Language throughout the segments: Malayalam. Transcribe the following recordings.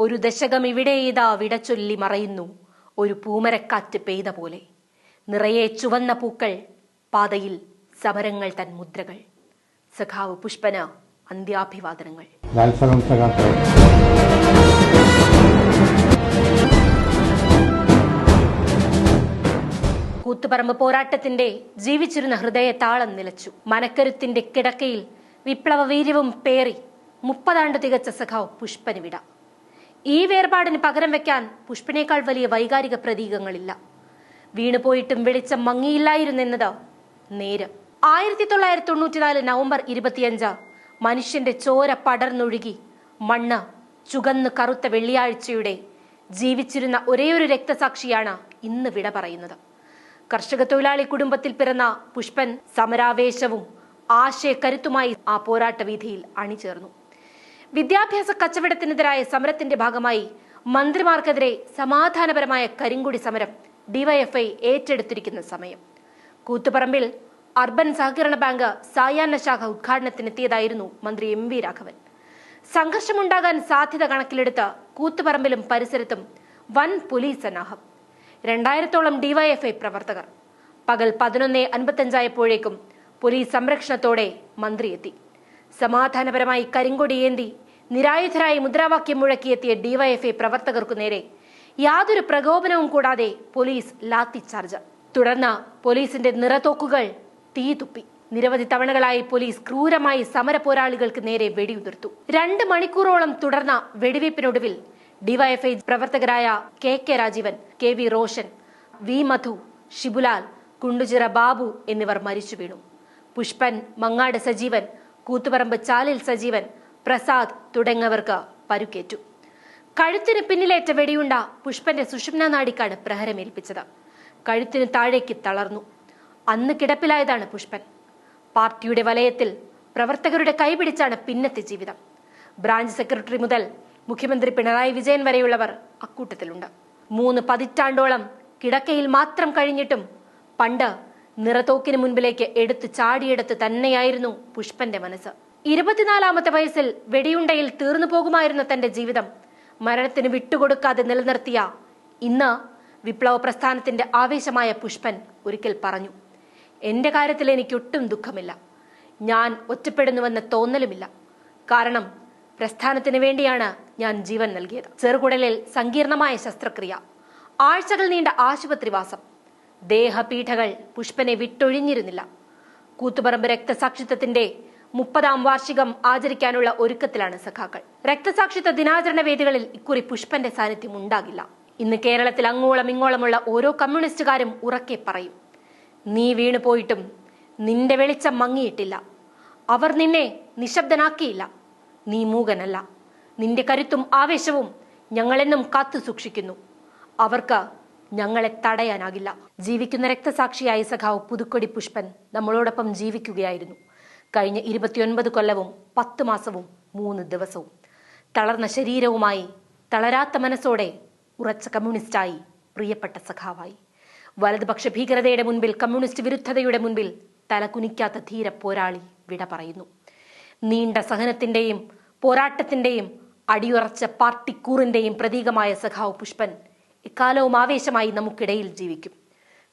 ഒരു ദശകം ഇവിടെ ഇതാ വിടചൊല്ലി മറയുന്നു, ഒരു പൂമരക്കാറ്റ് പെയ്ത പോലെ. നിറയെ ചുവന്ന പൂക്കൾ, പാതയിൽ സമരങ്ങൾ തൻ മുദ്രകൾ. സഖാവ് പുഷ്പന് അന്ത്യാഭിവാദനങ്ങൾ. കൂത്തുപറമ്പ് പോരാട്ടത്തിന്റെ ജീവിച്ചിരുന്ന ഹൃദയ താളം നിലച്ചു. മനക്കരുത്തിന്റെ കിടക്കയിൽ വിപ്ലവ വീര്യവും പേറി 30 ആണ്ട് തികച്ച സഖാവ് പുഷ്പന് വിട. ഈ വേർപാടിന് പകരം വെക്കാൻ പുഷ്പനേക്കാൾ വലിയ വൈകാരിക പ്രതീകങ്ങളില്ല. വീണുപോയിട്ടും വെളിച്ചം മങ്ങിയില്ലായിരുന്നെന്നത് നേര്. 1994 നവംബർ 25 മനുഷ്യന്റെ ചോര പടർന്നൊഴുകി മണ്ണ് ചുകന്ന് കറുത്ത വെള്ളിയാഴ്ചയുടെ ജീവിച്ചിരുന്ന ഒരേയൊരു രക്തസാക്ഷിയാണ് ഇന്ന് വിട പറയുന്നത്. കർഷക തൊഴിലാളി കുടുംബത്തിൽ പിറന്ന പുഷ്പൻ സമരാവേശവും ആശയക്കരുത്തുമായി ആ പോരാട്ട വീഥിയിൽ അണിചേർന്നു. വിദ്യാഭ്യാസ കച്ചവടത്തിനെതിരായ സമരത്തിന്റെ ഭാഗമായി മന്ത്രിമാർക്കെതിരെ സമാധാനപരമായ കരിങ്കൊടി സമരം ഡിവൈഎഫ്ഐ ഏറ്റെടുത്തിരിക്കുന്ന സമയം. കൂത്തുപറമ്പിൽ അർബൻ സഹകരണ ബാങ്ക് സായാഹ്ന ശാഖ ഉദ്ഘാടനത്തിനെത്തിയതായിരുന്നു മന്ത്രി MV രാഘവൻ. സംഘർഷമുണ്ടാകാൻ സാധ്യത കണക്കിലെടുത്ത് കൂത്തുപറമ്പിലും പരിസരത്തും വൻ പോലീസ് സന്നാഹം. 2000ഓളം ഡിവൈഎഫ്ഐ പ്രവർത്തകർ. പകൽ 11:55 പോലീസ് സംരക്ഷണത്തോടെ മന്ത്രി എത്തി. സമാധാനപരമായി കരിങ്കൊടിയേന്തി നിരായുധരായി മുദ്രാവാക്യം മുഴക്കിയെത്തിയ ഡിവൈഎഫ്ഐ പ്രവർത്തകർക്കു നേരെ യാതൊരു പ്രകോപനവും കൂടാതെ പോലീസ് ലാത്തി ചാർജ്. തുടർന്ന് പോലീസിന്റെ നിറത്തോക്കുകൾ തീ തുപ്പി. നിരവധി തവണകളായി പോലീസ് ക്രൂരമായി സമര പോരാളികൾക്ക് നേരെ വെടിയുതിർത്തു. 2 മണിക്കൂറോളം തുടർന്ന വെടിവയ്പ്പിനൊടുവിൽ ഡിവൈഎഫ്ഐ പ്രവർത്തകരായ KK Rajeevan, KV Roshan, V മധു, ഷിബുലാൽ, കുണ്ടുചിറ ബാബു എന്നിവർ മരിച്ചു വീണു. പുഷ്പൻ, മങ്ങാട് സജീവൻ, കൂത്തുപറമ്പ് ചാലിൽ സജീവൻ, പ്രസാദ് തുടങ്ങിയവർക്ക് പരുക്കേറ്റു. കഴുത്തിന് പിന്നിലേറ്റ വെടിയുണ്ട പുഷ്പന്റെ സുഷുമ്നാ നാഡിക്കാണ് പ്രഹരമേൽപ്പിച്ചത്. കഴുത്തിന് താഴേക്ക് തളർന്നു. അന്ന് കിടപ്പിലായതാണ് പുഷ്പൻ. പാർട്ടിയുടെ വലയത്തിൽ പ്രവർത്തകരുടെ കൈപിടിച്ചാണ് പിന്നത്തെ ജീവിതം. ബ്രാഞ്ച് സെക്രട്ടറി മുതൽ മുഖ്യമന്ത്രി പിണറായി വിജയൻ വരെയുള്ളവർ അക്കൂട്ടത്തിലുണ്ട്. 3 പതിറ്റാണ്ടോളം കിടക്കയിൽ മാത്രം കഴിഞ്ഞിട്ടും പണ്ട് നിറത്തോക്കിന് മുൻപിലേക്ക് എടുത്ത് ചാടിയെടുത്ത് തന്നെയായിരുന്നു പുഷ്പന്റെ മനസ്സ്. 24-ാമത്തെ വയസ്സിൽ വെടിയുണ്ടയിൽ തീർന്നു പോകുമായിരുന്ന തന്റെ ജീവിതം മരണത്തിന് വിട്ടുകൊടുക്കാതെ നിലനിർത്തിയ ഇന്ന് വിപ്ലവ പ്രസ്ഥാനത്തിന്റെ ആവേശമായ പുഷ്പൻ ഒരിക്കൽ പറഞ്ഞു, എന്റെ കാര്യത്തിൽ എനിക്കൊട്ടും ദുഃഖമില്ല. ഞാൻ ഒറ്റപ്പെടുന്നുവെന്ന തോന്നലുമില്ല. കാരണം പ്രസ്ഥാനത്തിന് വേണ്ടിയാണ് ഞാൻ ജീവൻ നൽകിയത്. ചെറുകുടലിൽ സങ്കീർണമായ ശസ്ത്രക്രിയ, ആഴ്ചകൾ നീണ്ട ആശുപത്രിവാസം, ദേഹപീഠകൾ പുഷ്പനെ വിട്ടൊഴിഞ്ഞിരുന്നില്ല. കൂത്തുപറമ്പ് രക്തസാക്ഷിത്വത്തിന്റെ 30ാം വാർഷികം ആചരിക്കാനുള്ള ഒരുക്കത്തിലാണ് സഖാക്കൾ. രക്തസാക്ഷിത്വ ദിനാചരണ വേദികളിൽ ഇക്കുറി പുഷ്പന്റെ സാന്നിധ്യം ഉണ്ടാകില്ല. ഇന്ന് കേരളത്തിൽ അങ്ങോളം ഇങ്ങോളമുള്ള ഓരോ കമ്മ്യൂണിസ്റ്റുകാരും ഉറക്കെ പറയും, നീ വീണുപോയിട്ടും നിന്റെ വെളിച്ചം മങ്ങിയിട്ടില്ല. അവർ നിന്നെ നിശബ്ദനാക്കിയില്ല. നീ മൂകനല്ല. നിന്റെ കരുത്തും ആവേശവും ഞങ്ങളെന്നും കാത്തു സൂക്ഷിക്കുന്നു. അവർക്ക് ഞങ്ങളെ തടയാനാകില്ല. ജീവിക്കുന്ന രക്തസാക്ഷിയായ സഖാവ് പുതുക്കൊടി പുഷ്പൻ നമ്മളോടൊപ്പം ജീവിക്കുകയായിരുന്നു. കഴിഞ്ഞ 29 കൊല്ലവും 10 മാസവും 3 ദിവസവും. തളർന്ന ശരീരവുമായി, തളരാത്ത മനസ്സോടെ, ഉറച്ച കമ്മ്യൂണിസ്റ്റായി, പ്രിയപ്പെട്ട സഖാവായി. വലതുപക്ഷ ഭീകരതയുടെ മുൻപിൽ, കമ്മ്യൂണിസ്റ്റ് വിരുദ്ധതയുടെ മുൻപിൽ തലകുനിക്കാത്ത ധീര പോരാളി വിട പറയുന്നു. നീണ്ട സഹനത്തിന്റെയും പോരാട്ടത്തിന്റെയും അടിയുറച്ച പാർട്ടിക്കൂറിന്റെയും പ്രതീകമായ സഖാവ് പുഷ്പൻ എക്കാലവും ആവേശമായി നമുക്കിടയിൽ ജീവിക്കും.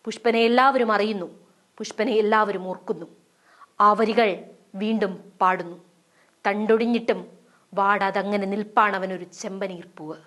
പുഷ്പനെ എല്ലാവരും അറിയുന്നു. പുഷ്പനെ എല്ലാവരും ഓർക്കുന്നു. ആ വരികൾ വീണ്ടും പാടുന്നു. തണ്ടൊടിഞ്ഞിട്ടും വാടാതങ്ങനെ നിൽപ്പാണവനൊരു ചെമ്പനീർപ്പൂവ്.